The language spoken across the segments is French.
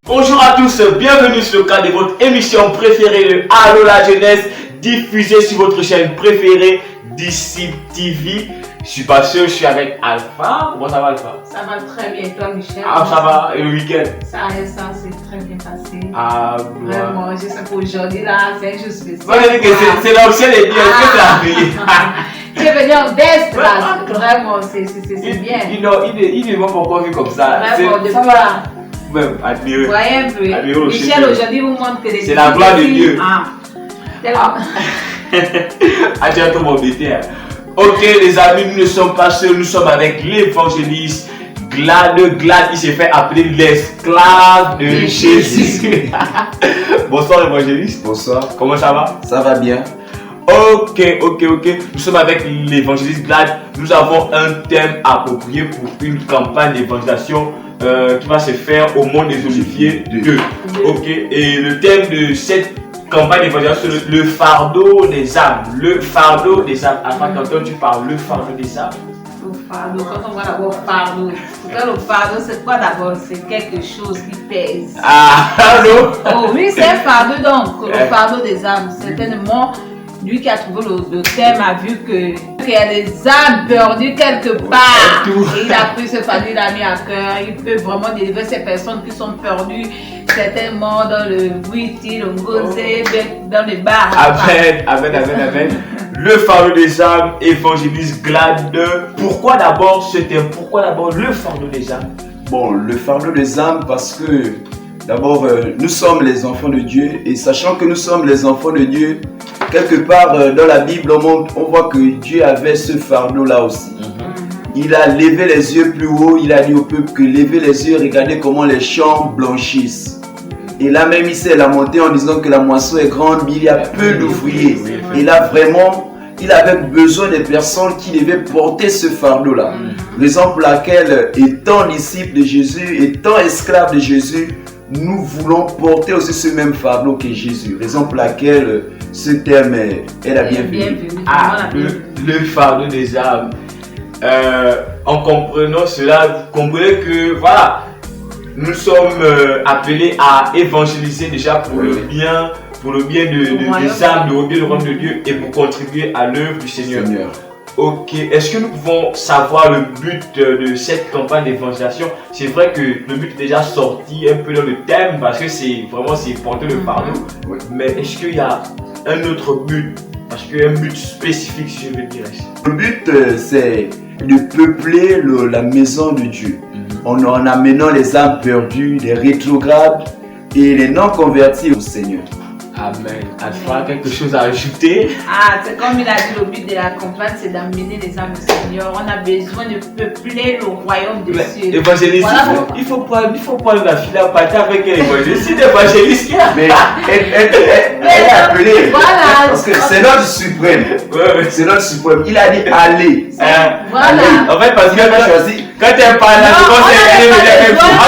Bonjour à tous, bienvenue sur le cadre de votre émission préférée, le Allô la jeunesse, diffusée sur votre chaîne préférée, Disciple TV. Je suis pas sûr, je suis avec Alpha. Comment ça va, Alpha? Ça va très bien, toi, Michel? Ah, ça va, et le week-end? Ça s'est très bien passé. Ah, vraiment, je sais qu'aujourd'hui, là, c'est un jour spécial. C'est l'ancien et bien, est-ce que tu as appelé? Tu es venu en veste, là, vraiment, c'est bien. Il ne m'a pas encore vu comme ça. Vraiment, de quoi? Même, admiré. Voyez un peu. Michel, aujourd'hui, vous montre que les c'est la gloire de Dieu. Tellement. Ah, tu as tout m'embêter. Ok, les amis, nous ne sommes pas seuls, nous sommes avec l'évangéliste Glad. Il s'est fait appeler l'esclave de Jésus. Bonsoir, l'évangéliste. Bonsoir. Comment ça va? Ça va bien. Ok. Nous sommes avec l'évangéliste Glad. Nous avons un thème approprié pour une campagne d'évangélisation qui va se faire au Mont des Oliviers 2. Ok, et le thème de cette campagne d'évangélisation, c'est le fardeau des âmes. Le fardeau des âmes. Afin quand tu parles le fardeau des âmes. Le fardeau, quand on voit d'abord fardeau. Le fardeau, c'est quoi d'abord? C'est quelque chose qui pèse. Ah, allô? Oh oui, c'est un fardeau donc. Le fardeau des âmes. Certainement, lui qui a trouvé le thème a vu qu'il y a des âmes perdues quelque part. Et il a pris ce fardeau, il l'a mis à cœur. Il peut vraiment délivrer ces personnes qui sont perdues, certainement dans le Witi, le Ngozé, dans les bars. Amen. Le fardeau des âmes, évangéliste Glad. Pourquoi d'abord ce thème? Pourquoi d'abord le fardeau des âmes? Bon, le fardeau des âmes parce que d'abord nous sommes les enfants de Dieu et sachant que nous sommes les enfants de Dieu, quelque part dans la Bible on voit que Dieu avait ce fardeau là aussi. Il a levé les yeux plus haut, il a dit au peuple que levez les yeux, regardez comment les champs blanchissent. Et là même il s'est lamenté en disant que la moisson est grande, mais il y a peu d'ouvriers. Et là vraiment, il avait besoin des personnes qui devaient porter ce fardeau là. Raison pour laquelle, étant disciple de Jésus, étant esclave de Jésus, nous voulons porter aussi ce même fardeau que Jésus. Raison pour laquelle ce thème est la bienvenue. Le fardeau des âmes. En comprenant cela, vous comprenez que voilà, nous sommes appelés à évangéliser déjà pour le bien des âmes, le bien du royaume de Dieu et pour contribuer à l'œuvre du Seigneur. Ok, est-ce que nous pouvons savoir le but de cette campagne d'évangélisation? C'est vrai que le but est déjà sorti un peu dans le thème parce que c'est porter le fardeau. Mais est-ce qu'il y a un autre but? Parce qu'il y a un but spécifique, si je veux dire. Le but, c'est de peupler la maison de Dieu en amenant les âmes perdues, les rétrogrades et les non convertis au Seigneur. Amen. Alpha, quelque chose à ajouter? C'est comme il a dit, le but de la campagne, c'est d'amener les âmes au Seigneur. On a besoin de peupler le royaume des cieux. Évangéliste, il faut prendre la file à pâté avec l'évangéliste. C'est l'évangéliste qui a. Mais elle est appelée. Voilà. Parce que c'est notre suprême. C'est notre suprême. Il a dit allez. Voilà. En fait, parce que quand tu es pas là,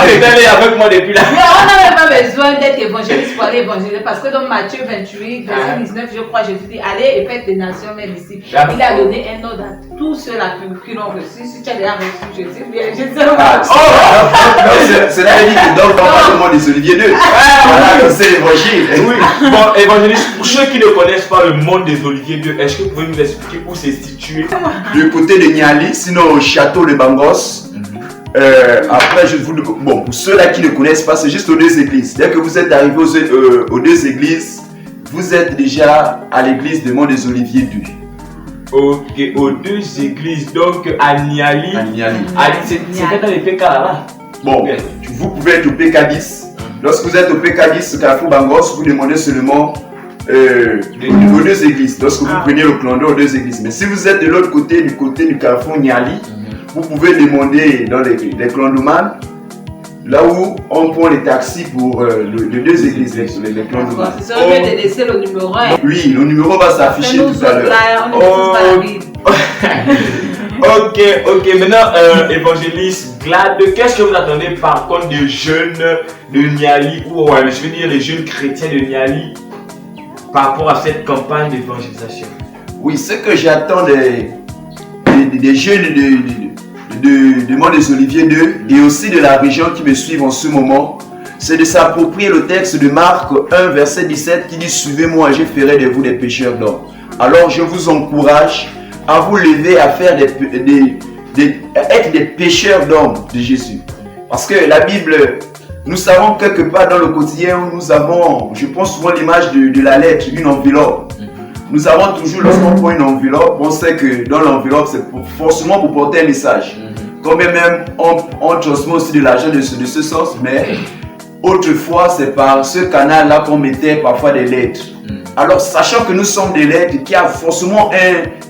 tu es avec moi depuis là. On n'avait pas besoin d'être évangéliste pour aller évangéliser. Parce que dans Matthieu 28, verset 19, je crois, Jésus dit allez et faites des nations même ici. Il a donné un ordre à tous ceux-là qui l'ont reçu. Si tu as déjà reçu Jésus, bien, je sais. C'est là dit que dans le monde des Oliviers 2. Voilà, c'est l'évangile. Oui, bon, évangéliste, pour ceux qui ne connaissent pas le monde des Oliviers 2, est-ce que vous pouvez nous expliquer où c'est situé? Du côté de Niali, sinon au château de Bangos. Après, bon, pour ceux-là qui ne connaissent pas, c'est juste aux deux églises. Dès que vous êtes arrivé aux deux églises, vous êtes déjà à l'église de Mont des Oliviers 2. Ok, aux deux églises, donc à Niali. C'est dans les PK là-bas. Bon, vous pouvez être au PK10. Lorsque vous êtes au PK10, au Carrefour Bangos, vous demandez seulement aux deux églises. Lorsque vous prenez le clan aux deux églises. Mais si vous êtes de l'autre côté, du côté du Carrefour Niali, vous pouvez demander dans les clans de Man, là où on prend les taxis pour les deux églises, les clans de Man. C'est vrai de laisser le numéro 1. Oui, le numéro va s'afficher tout à l'heure. Ok, maintenant, évangéliste Glad, qu'est-ce que vous attendez par contre des jeunes de Niali, ou je veux dire les jeunes chrétiens de Niali, par rapport à cette campagne d'évangélisation? Oui, ce que j'attends des jeunes de du Mont des Oliviers 2 et aussi de la région qui me suivent en ce moment, c'est de s'approprier le texte de Marc 1, verset 17 qui dit « Suivez-moi, je ferai de vous des pécheurs d'hommes ». Alors je vous encourage à vous lever à faire être des pécheurs d'hommes de Jésus. Parce que la Bible, nous savons quelque part dans le quotidien, nous avons, je pense souvent l'image de la lettre, une enveloppe. Nous avons toujours, lorsqu'on prend une enveloppe, on sait que dans l'enveloppe, c'est forcément pour porter un message. Quand même, on transmet aussi de l'argent de ce sens, mais autrefois, c'est par ce canal-là qu'on mettait parfois des lettres. Alors, sachant que nous sommes des lettres, qu'il y a forcément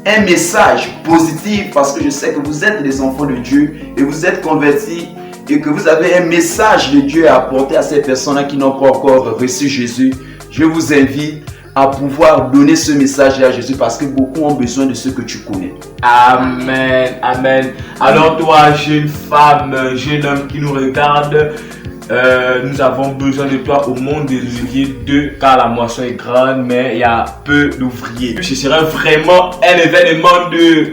un message positif, parce que je sais que vous êtes des enfants de Dieu et vous êtes convertis et que vous avez un message de Dieu à apporter à ces personnes-là qui n'ont pas encore reçu Jésus, je vous invite à pouvoir donner ce message à Jésus parce que beaucoup ont besoin de ce que tu connais. Amen, amen. Alors toi, jeune femme, jeune homme qui nous regarde, nous avons besoin de toi au monde des oliviers 2 car la moisson est grande mais il y a peu d'ouvriers. Ce sera vraiment un événement de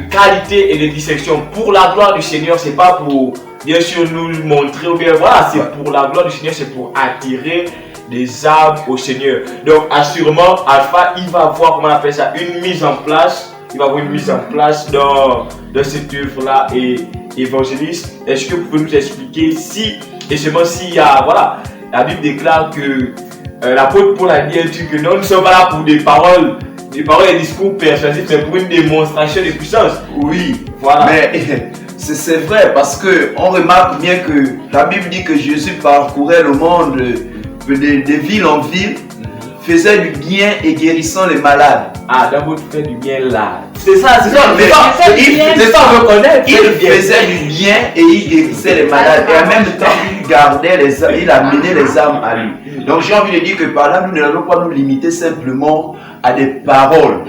qualité et de dissection pour la gloire du Seigneur. C'est pas pour bien sûr nous montrer ou bien voilà, c'est pour la gloire du Seigneur, c'est pour attirer des âmes au Seigneur. Donc assurément Alpha il va avoir, comment on appelle ça, une mise en place. Il va avoir une mise en place dans cette œuvre là et évangéliste. Est-ce que vous pouvez nous expliquer si et seulement s'il y a, voilà, la Bible déclare que l'apôtre Paul a dit que nous ne sommes pas là pour des paroles et discours persuasifs, mais pour une démonstration de puissance. Oui, voilà. Mais c'est vrai parce que on remarque bien que la Bible dit que Jésus parcourait le monde de ville en ville, faisait du bien et guérissant les malades. Ah, d'abord tu fais du bien là. C'est ça, on reconnaît. Il faisait du bien et il guérissait les malades. Et en même temps, il amenait les âmes à lui. Donc j'ai envie de dire que par là, nous ne devons pas nous limiter simplement à des paroles.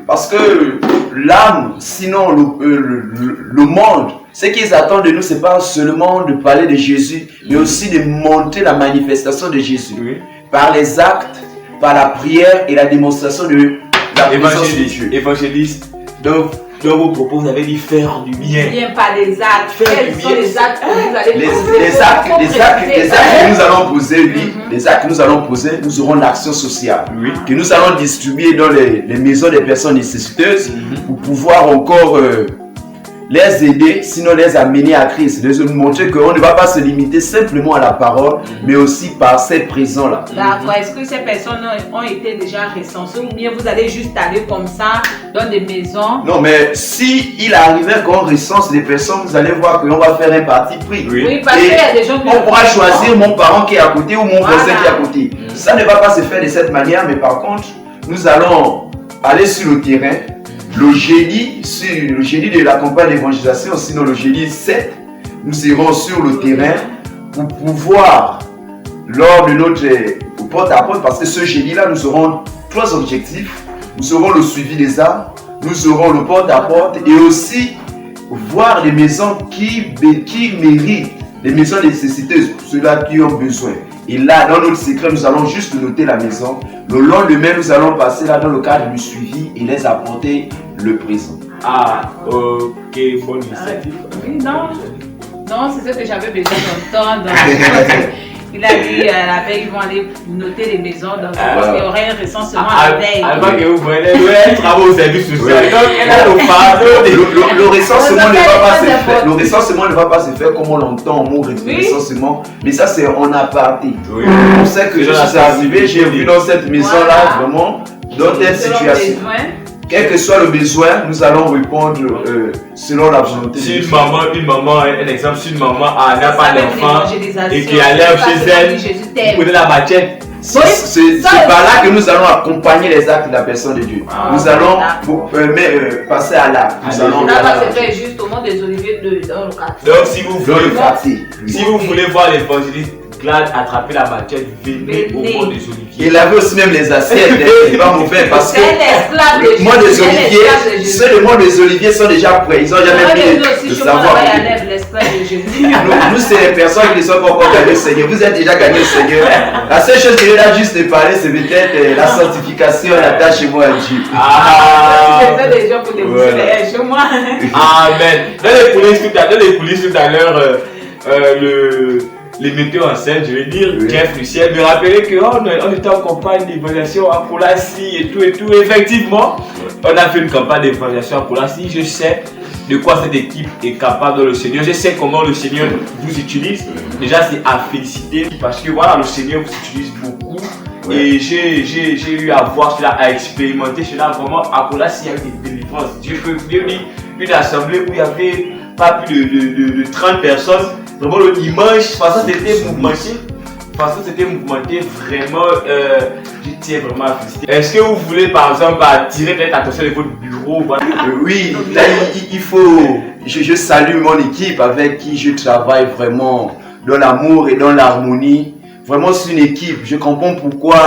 Parce que l'âme, sinon le monde, ce qu'ils attendent de nous, c'est pas seulement de parler de Jésus, mais aussi de montrer la manifestation de Jésus. Par les actes, par la prière et la démonstration de la présence de Dieu. Évangéliste, donc dans vos propos, vous avez dit faire du bien. Bien par les actes. Quels sont les actes que vous allez poser? Les actes que nous allons poser, oui. Les actes que nous allons poser, nous aurons l'action sociale. Oui. Que nous allons distribuer dans les maisons des personnes nécessiteuses pour pouvoir encore les aider, sinon les amener à Christ. De nous montrer qu'on ne va pas se limiter simplement à la parole, mais aussi par ces présents-là. D'accord. Est-ce que ces personnes ont été déjà recensées ou bien vous allez juste aller comme ça dans des maisons? Non, mais si il arrivait qu'on recense des personnes, vous allez voir qu'on va faire un parti pris. Oui, parce qu'il y a des gens qui on pourra choisir mon parent qui est à côté ou mon voisin qui est à côté. Ça ne va pas se faire de cette manière, mais par contre, nous allons aller sur le terrain. Le jeudi de la campagne d'évangélisation, sinon le jeudi 7, nous irons sur le terrain pour pouvoir, lors de notre porte-à-porte, parce que ce jeudi-là, nous aurons 3 objectifs. Nous aurons le suivi des âmes, nous aurons le porte-à-porte et aussi voir les maisons qui méritent, les maisons nécessiteuses, ceux-là qui ont besoin. Et là, dans notre secret, nous allons juste noter la maison. Le lendemain, nous allons passer là dans le cadre du suivi et les apporter le présent. Ah, ok, bonne initiative. Non, c'est ce que j'avais besoin d'entendre. Il a dit la veille, ils vont aller noter les maisons, donc il y aurait un recensement la veille. Avant que vous voyez, elle travaille au service social. Donc elle a le recensement ne va pas se faire. Le recensement ne va pas se faire comme on l'entend, mon recensement. Mais ça, c'est en aparté. On sait que je suis arrivé, j'ai vu dans cette maison-là, vraiment, dans telle situation. Quel que soit le besoin, nous allons répondre selon la volonté. Si une maman, un exemple, si une maman n'a pas d'enfant et qui a l'air chez elle, vous prenez la machette. C'est par là que nous allons accompagner les actes de la personne de Dieu. Nous allons passer à l'acte. Ça va se faire juste au Mont des Oliviers dans le quartier. Donc si vous voulez voir l'évangéliste Glad attraper la machette, venez au Mont des Oliviers. Il avait aussi même les assiettes, c'est pas mauvais parce que le Mont des Oliviers, ceux du Mont des Oliviers sont déjà prêts. Ils ont jamais mis le savoir. Jésus. Nous, c'est les personnes qui ne sont pas encore gagnées au Seigneur. Vous êtes déjà gagnés au Seigneur. La seule chose que je dois juste parler, c'est peut-être la sanctification, la tâche chez moi à Dieu. C'est des gens pour déboussoler chez moi. Amen. Dans les coulisses tout à l'heure, les metteurs en scène, je veux dire, Jeff Luciel, me rappelait qu'on était en campagne d'évaluation à Koulassi et tout. Effectivement, on a fait une campagne d'évaluation à Koulassi. Je sais de quoi cette équipe est capable dans le Seigneur. Je sais comment le Seigneur vous utilise. Déjà, c'est à féliciter parce que voilà, le Seigneur vous utilise beaucoup. Ouais. Et j'ai eu à voir cela, à expérimenter cela vraiment. À Koulassi, il y a eu des délivrances. Dieu peut dire une assemblée où il n'y avait pas plus de 30 personnes. Vraiment, le dimanche, façon c'était mouvementé, vraiment, je tiens vraiment à féliciter. Est-ce que vous voulez par exemple attirer peut-être l'attention de votre bureau? Voilà. Oui, là il faut, je salue mon équipe avec qui je travaille vraiment dans l'amour et dans l'harmonie. Vraiment c'est une équipe, je comprends pourquoi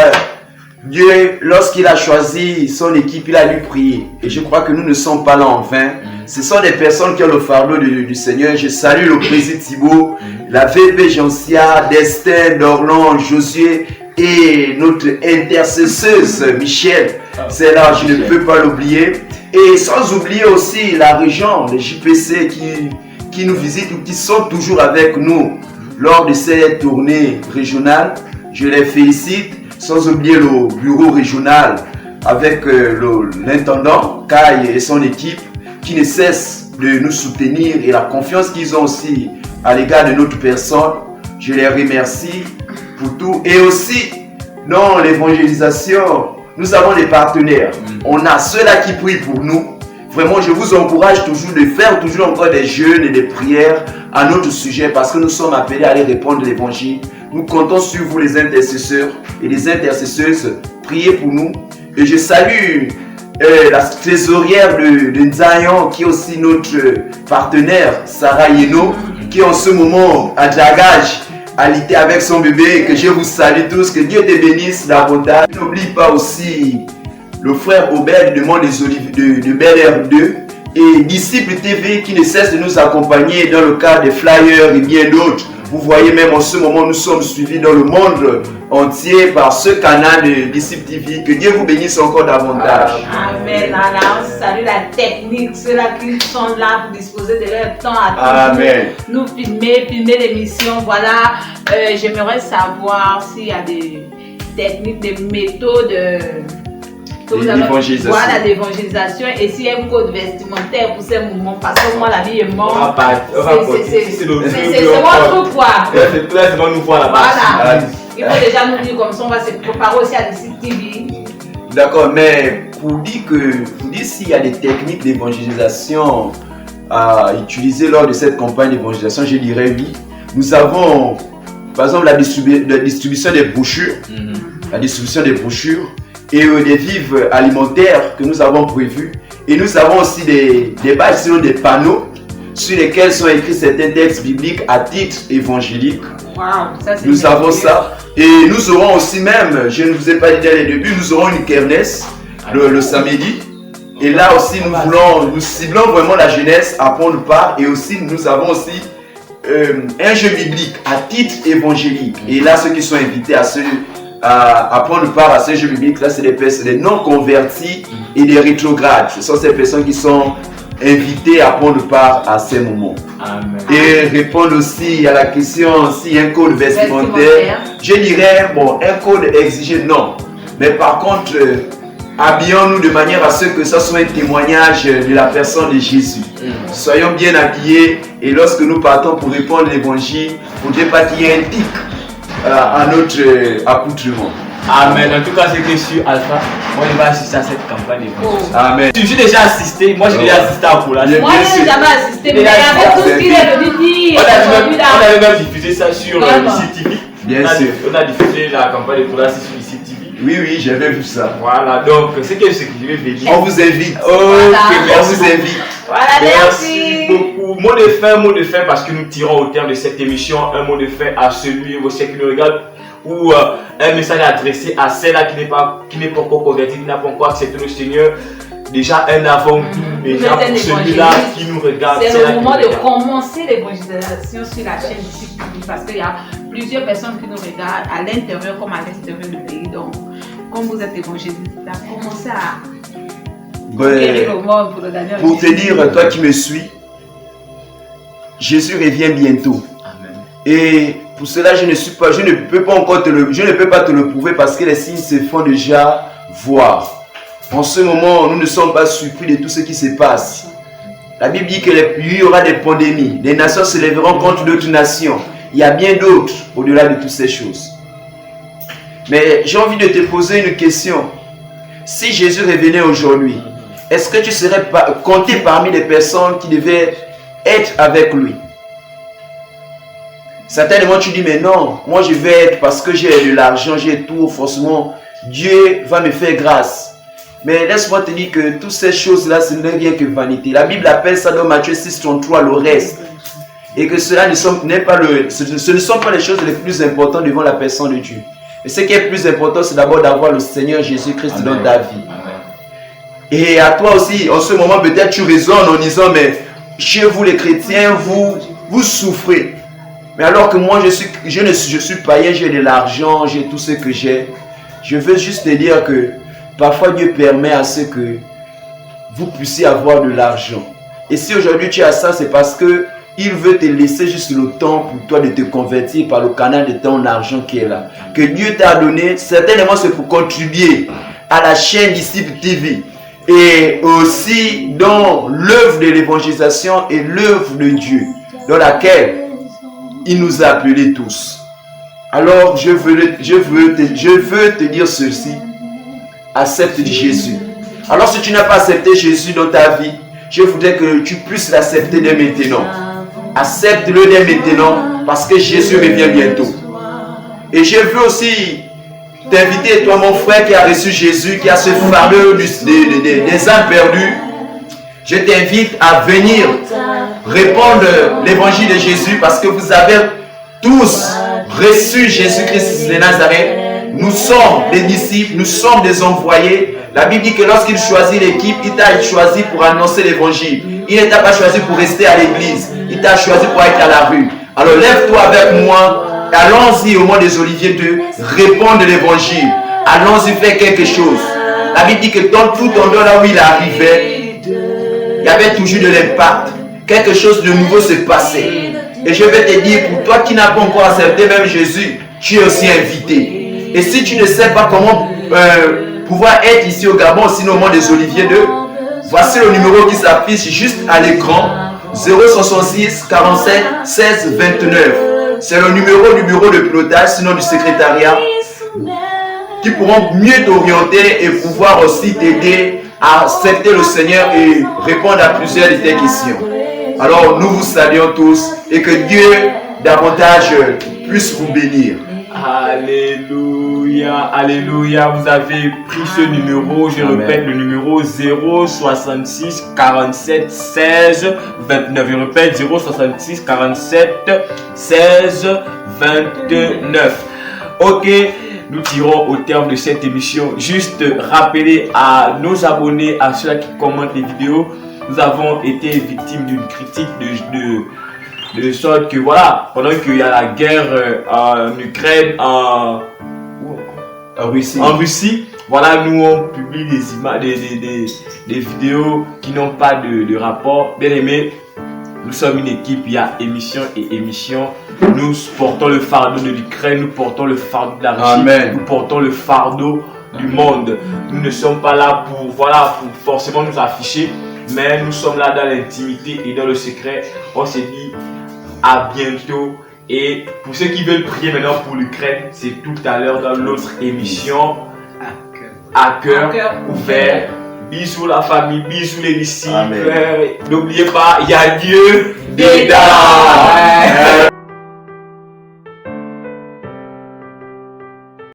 Dieu, lorsqu'il a choisi son équipe, il a dû prier. Et je crois que nous ne sommes pas là en vain. Ce sont des personnes qui ont le fardeau du Seigneur. Je salue le président Thibault, la VP Gencia, Destin, Dorlan, Josué et notre intercesseuse Michel. C'est là, je ne peux pas l'oublier. Et sans oublier aussi la région, les JPC qui nous visitent ou qui sont toujours avec nous lors de ces tournées régionales. Je les félicite. Sans oublier le bureau régional avec l'intendant Kai et son équipe qui ne cessent de nous soutenir et la confiance qu'ils ont aussi à l'égard de notre personne. Je les remercie pour tout. Et aussi, dans l'évangélisation, nous avons des partenaires. On a ceux-là qui prient pour nous. Vraiment, je vous encourage toujours de faire toujours encore des jeûnes et des prières à notre sujet parce que nous sommes appelés à aller répondre l'évangile. Nous comptons sur vous les intercesseurs et les intercesseuses. Priez pour nous. Et je salue la trésorière de Nzayon qui est aussi notre partenaire, Sarah Yeno, qui est en ce moment à dragage, alité avec son bébé. Que je vous salue tous. Que Dieu te bénisse davantage. N'oublie pas aussi le frère Aubert du Monde des Oliviers de Bel Air 2 et Disciple TV qui ne cesse de nous accompagner dans le cadre des flyers et bien d'autres. Vous voyez même en ce moment, nous sommes suivis dans le monde entier par ce canal de Disciple TV. Que Dieu vous bénisse encore davantage. Amen. Alors, salut la technique, ceux-là qui sont là pour disposer de leur temps à nous filmer l'émission. Voilà, j'aimerais savoir s'il y a des techniques, des méthodes d'évangélisation. D'évangélisation et s'il y a un code vestimentaire pour ces mouvements parce que moi la vie est morte. C'est votre quoi. C'est clairement nous voir là-bas. Voilà. Il faut déjà nous dire comme ça, on va se préparer aussi à Disciple TV. D'accord, mais pour dire s'il y a des techniques d'évangélisation à utiliser lors de cette campagne d'évangélisation, je dirais oui. Nous avons par exemple la distribution des brochures, la distribution des brochures et des vivres alimentaires que nous avons prévus. Et nous avons aussi des pages, sinon des panneaux sur lesquels sont écrits certains textes bibliques à titre évangélique. Wow, ça, nous avons ça. Et nous aurons aussi même, je ne vous ai pas dit dès le début, nous aurons une kermesse le samedi. Et là aussi, nous ciblons vraiment la jeunesse à prendre part. Et aussi, nous avons aussi un jeu biblique à titre évangélique. Et là, ceux qui sont invités à prendre part à ces jeux bibliques, là, c'est des non-convertis et des rétrogrades. Ce sont ces personnes qui sont invitées à prendre part à ces moments. Amen. Et répondre aussi à la question s'il y a un code vestimentaire. Je dirais, un code exigé, non. Mais par contre, habillons-nous de manière à ce que ça soit un témoignage de la personne de Jésus. Soyons bien habillés et lorsque nous partons pour répondre l'évangile, il ne faudrait pas qu'il y ait un tic à notre accoutrement. Amen. En tout cas, c'est que sur Alpha, moi je vais assister à cette campagne d'évangélisation. Amen. J'ai déjà assisté, moi j'ai déjà assisté à Poula. Moi je n'ai jamais assisté, mais avec tout ce qu'il est venu dire. On avait même diffusé ça sur Disciple TV. Bien sûr. On a diffusé la campagne de Poula sur Disciple TV. Oui, j'avais vu ça. Voilà, donc c'est que ce que je vais vous dire. On vous invite. On vous invite. Voilà, merci beaucoup. Mot de fin, parce que nous tirons au terme de cette émission un mot de fin à celui ou ceux qui nous regardent ou un message adressé à celle-là qui n'est pas encore convertie, qui n'a pas encore accepté le Seigneur. déjà un avant-tout, déjà pour celui-là qui nous regarde. C'est le moment de commencer l'évangélisation sur la chaîne Disciples TV parce qu'il y a plusieurs personnes qui nous regardent à l'intérieur comme à l'extérieur du pays. Donc, comme vous êtes évangéliste, commencez à conquérir le monde pour le gagner. Pour te dire, toi qui me suis, Jésus revient bientôt. Amen. Et pour cela, je ne peux pas te le prouver parce que les signes se font déjà voir. En ce moment, nous ne sommes pas surpris de tout ce qui se passe. La Bible dit qu'il y aura des pandémies. Les nations se lèveront contre d'autres nations. Il y a bien d'autres au-delà de toutes ces choses. Mais j'ai envie de te poser une question. Si Jésus revenait aujourd'hui, est-ce que tu serais compté parmi les personnes qui devaient être avec lui? Certainement tu dis, mais non, moi je vais être parce que j'ai de l'argent, j'ai tout, forcément Dieu va me faire grâce. Mais laisse-moi te dire que toutes ces choses-là, ce n'est rien que vanité. La Bible appelle ça dans Matthieu 6:33 le reste. Et que ce ne sont pas les choses les plus importantes devant la personne de Dieu. Et ce qui est plus important, c'est d'abord d'avoir le Seigneur Jésus-Christ dans ta vie. Amen. Et à toi aussi, en ce moment, peut-être tu résonnes en disant, mais chez vous les chrétiens, vous souffrez. Mais alors que moi, je suis païen, j'ai de l'argent, j'ai tout ce que j'ai. Je veux juste te dire que parfois Dieu permet à ce que vous puissiez avoir de l'argent. Et si aujourd'hui tu as ça, c'est parce que il veut te laisser juste le temps pour toi de te convertir par le canal de ton argent qui est là. Que Dieu t'a donné, certainement c'est pour contribuer à la chaîne Disciples TV. Et aussi dans l'œuvre de l'évangélisation et l'œuvre de Dieu, dans laquelle il nous a appelés tous. Alors je veux te dire ceci. Accepte Jésus. Alors si tu n'as pas accepté Jésus dans ta vie, je voudrais que tu puisses l'accepter dès maintenant. Accepte-le dès maintenant parce que Jésus revient bientôt. Et je veux aussi t'inviter, toi mon frère qui a reçu Jésus, qui a ce fardeau des âmes perdues, je t'invite à venir répondre l'évangile de Jésus parce que vous avez tous reçu Jésus-Christ de Nazareth. Nous sommes des disciples, nous sommes des envoyés. La Bible dit que lorsqu'il choisit l'équipe, il t'a choisi pour annoncer l'évangile. Il ne t'a pas choisi pour rester à l'église. Il t'a choisi pour être à la rue. Alors lève-toi avec moi. Allons-y au Mont des Oliviers de répondre l'évangile. Allons-y faire quelque chose. La Bible dit que dans tout endroit là où il arrivait, il y avait toujours de l'impact. Quelque chose de nouveau se passait. Et je vais te dire, pour toi qui n'as pas encore accepté même Jésus, tu es aussi invité. Et si tu ne sais pas comment pouvoir être ici au Gabon, sinon au Mont des Oliviers 2, voici le numéro qui s'affiche juste à l'écran, 066 47 16 29. C'est le numéro du bureau de pilotage, sinon du secrétariat, qui pourront mieux t'orienter et pouvoir aussi t'aider à accepter le Seigneur et répondre à plusieurs de tes questions. Alors nous vous saluons tous et que Dieu davantage puisse vous bénir. Alléluia, alléluia. Vous avez pris ce numéro, je répète le numéro 066 47 16 29. Je répète 066 47 16 29. Ok, nous tirons au terme de cette émission. Juste rappeler à nos abonnés, à ceux qui commentent les vidéos, nous avons été victimes d'une critique de sorte que voilà, pendant qu'il y a la guerre en Ukraine, en Russie, voilà, nous on publie des images, des vidéos qui n'ont pas de rapport. Bien aimé, nous sommes une équipe, il y a émission et émission. Nous portons le fardeau de l'Ukraine, nous portons le fardeau de la Russie, nous portons le fardeau du monde. Nous ne sommes pas là pour forcément nous afficher, mais nous sommes là dans l'intimité et dans le secret. On s'est dit à bientôt. Et pour ceux qui veulent prier maintenant pour l'Ukraine, c'est tout à l'heure dans l'autre émission à cœur ouvert. Bisous la famille, bisous les disciples. N'oubliez pas, il y a Dieu dedans.